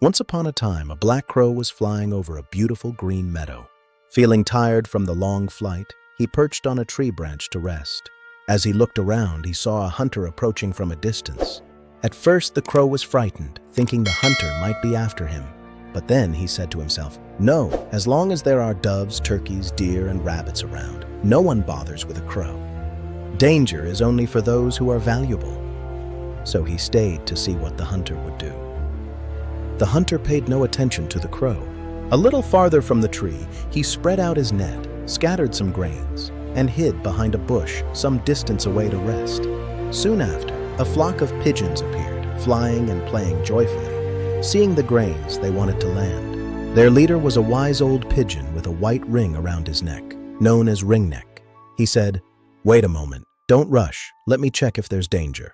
Once upon a time, a black crow was flying over a beautiful green meadow. Feeling tired from the long flight, he perched on a tree branch to rest. As he looked around, he saw a hunter approaching from a distance. At first, the crow was frightened, thinking the hunter might be after him. But then he said to himself, "No, as long as there are doves, turkeys, deer, and rabbits around, no one bothers with a crow. Danger is only for those who are valuable." So he stayed to see what the hunter would do. The hunter paid no attention to the crow. A little farther from the tree, he spread out his net, scattered some grains, and hid behind a bush some distance away to rest. Soon after, a flock of pigeons appeared, flying and playing joyfully. Seeing the grains, they wanted to land. Their leader was a wise old pigeon with a white ring around his neck, known as ringneck. He said, "Wait a moment, don't rush, let me check if there's danger."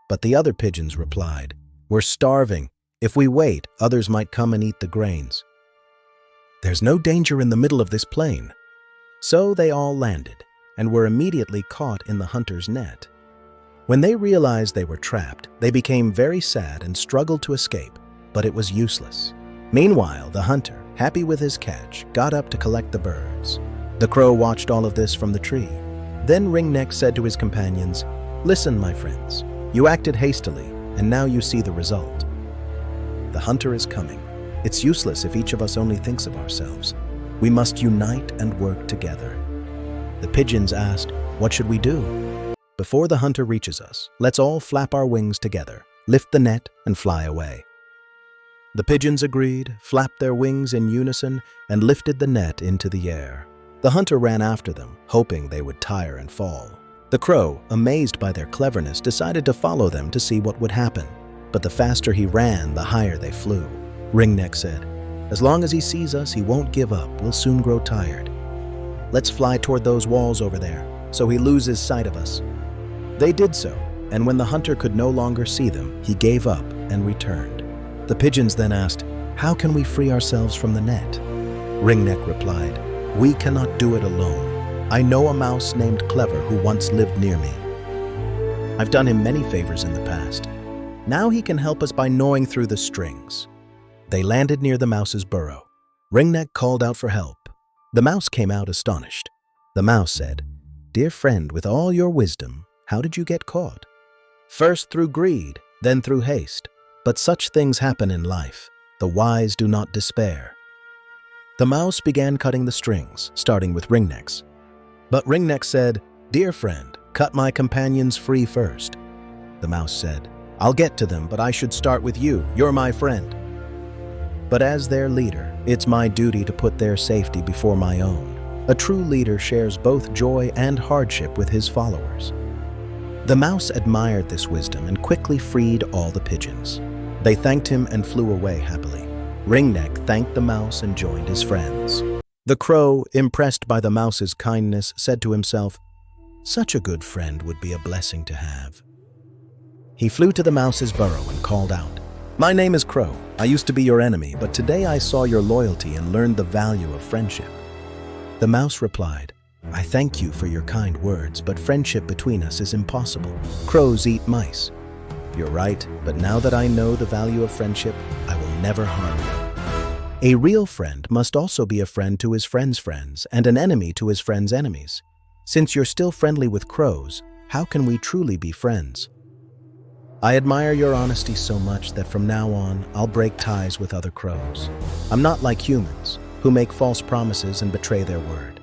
But the other pigeons replied, "We're starving. If we wait, others might come and eat the grains. There's no danger in the middle of this plain." So they all landed and were immediately caught in the hunter's net. When they realized they were trapped, they became very sad and struggled to escape, but it was useless. Meanwhile, the hunter, happy with his catch, got up to collect the birds. The crow watched all of this from the tree. Then Ringneck said to his companions, "Listen, my friends, you acted hastily, and now you see the result. The hunter is coming. It's useless if each of us only thinks of ourselves. We must unite and work together." The pigeons asked, "What should we do?" "Before the hunter reaches us, let's all flap our wings together, lift the net, and fly away." The pigeons agreed, flapped their wings in unison, and lifted the net into the air. The hunter ran after them, hoping they would tire and fall. The crow, amazed by their cleverness, decided to follow them to see what would happen. But the faster he ran, the higher they flew. Ringneck said, "As long as he sees us, he won't give up. We'll soon grow tired. Let's fly toward those walls over there, so he loses sight of us." They did so, and when the hunter could no longer see them, he gave up and returned. The pigeons then asked, "How can we free ourselves from the net?" Ringneck replied, "We cannot do it alone. I know a mouse named Clever who once lived near me. I've done him many favors in the past. Now he can help us by gnawing through the strings." They landed near the mouse's burrow. Ringneck called out for help. The mouse came out astonished. The mouse said, "Dear friend, with all your wisdom, how did you get caught?" "First through greed, then through haste. But such things happen in life. The wise do not despair." The mouse began cutting the strings, starting with Ringneck's. But Ringneck said, "Dear friend, cut my companions free first." The mouse said, "I'll get to them, but I should start with you. You're my friend. But as their leader, it's my duty to put their safety before my own. A true leader shares both joy and hardship with his followers." The mouse admired this wisdom and quickly freed all the pigeons. They thanked him and flew away happily. Ringneck thanked the mouse and joined his friends. The crow, impressed by the mouse's kindness, said to himself, "Such a good friend would be a blessing to have." He flew to the mouse's burrow and called out, "My name is Crow. I used to be your enemy, but today I saw your loyalty and learned the value of friendship." The mouse replied, "I thank you for your kind words, but friendship between us is impossible. Crows eat mice." "You're right, but now that I know the value of friendship, I will never harm you." A real friend must also be a friend to his friend's friends and an enemy to his friend's enemies. Since you're still friendly with crows, how can we truly be friends? I admire your honesty so much that from now on, I'll break ties with other crows. I'm not like humans, who make false promises and betray their word.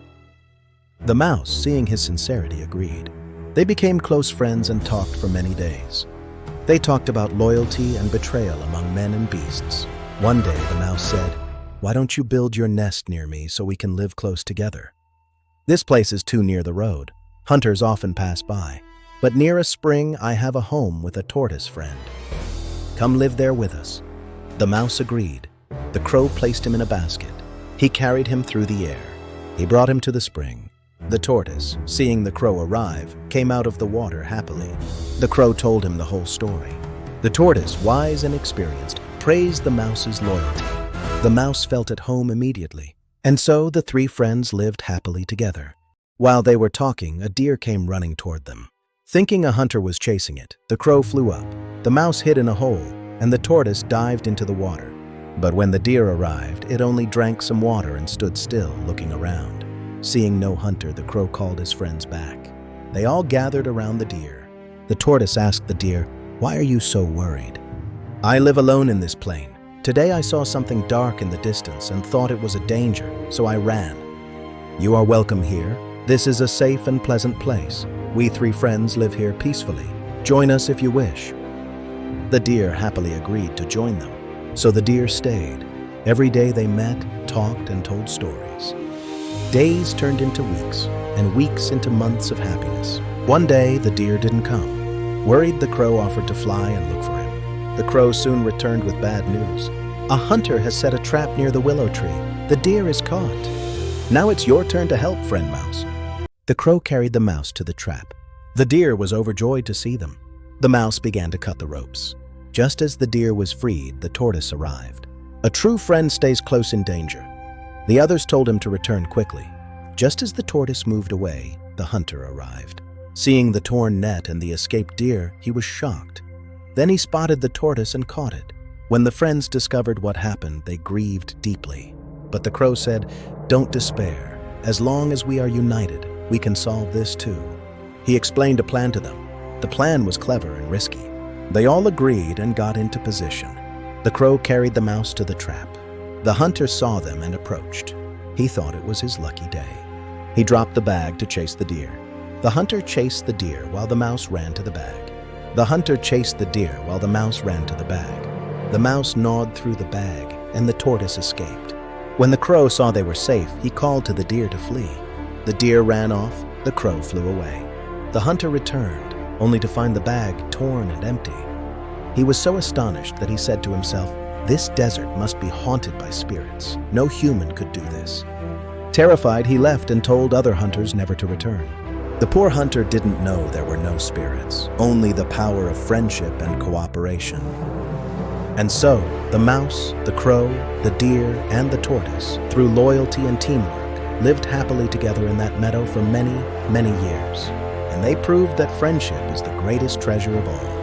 The mouse, seeing his sincerity, agreed. They became close friends and talked for many days. They talked about loyalty and betrayal among men and beasts. One day, the mouse said, "Why don't you build your nest near me so we can live close together? This place is too near the road. Hunters often pass by. But near a spring, I have a home with a tortoise friend. Come live there with us." The mouse agreed. The crow placed him in a basket. He carried him through the air. He brought him to the spring. The tortoise, seeing the crow arrive, came out of the water happily. The crow told him the whole story. The tortoise, wise and experienced, praised the mouse's loyalty. The mouse felt at home immediately, and so the three friends lived happily together. While they were talking, a deer came running toward them. Thinking a hunter was chasing it, the crow flew up. The mouse hid in a hole, and the tortoise dived into the water. But when the deer arrived, it only drank some water and stood still, looking around. Seeing no hunter, the crow called his friends back. They all gathered around the deer. The tortoise asked the deer, "Why are you so worried?" "I live alone in this plain. Today I saw something dark in the distance and thought it was a danger, so I ran." "You are welcome here. This is a safe and pleasant place. We 3 friends live here peacefully. Join us if you wish." The deer happily agreed to join them, so the deer stayed. Every day they met, talked, and told stories. Days turned into weeks, and weeks into months of happiness. One day, the deer didn't come. Worried, the crow offered to fly and look for him. The crow soon returned with bad news. "A hunter has set a trap near the willow tree. The deer is caught. Now it's your turn to help, friend mouse." The crow carried the mouse to the trap. The deer was overjoyed to see them. The mouse began to cut the ropes. Just as the deer was freed, the tortoise arrived. A true friend stays close in danger. The others told him to return quickly. Just as the tortoise moved away, the hunter arrived. Seeing the torn net and the escaped deer, he was shocked. Then he spotted the tortoise and caught it. When the friends discovered what happened, they grieved deeply. But the crow said, "Don't despair. As long as we are united, we can solve this too." He explained a plan to them. The plan was clever and risky. They all agreed and got into position. The crow carried the mouse to the trap. The hunter saw them and approached. He thought it was his lucky day. He dropped the bag to chase the deer. The hunter chased the deer while the mouse ran to the bag. The hunter chased the deer while the mouse ran to the bag. The mouse gnawed through the bag, and the tortoise escaped. When the crow saw they were safe, he called to the deer to flee. The deer ran off, the crow flew away. The hunter returned, only to find the bag torn and empty. He was so astonished that he said to himself, "This desert must be haunted by spirits. No human could do this." Terrified, he left and told other hunters never to return. The poor hunter didn't know there were no spirits, only the power of friendship and cooperation. And so, the mouse, the crow, the deer, and the tortoise, through loyalty and teamwork, lived happily together in that meadow for many, many years. And they proved that friendship is the greatest treasure of all.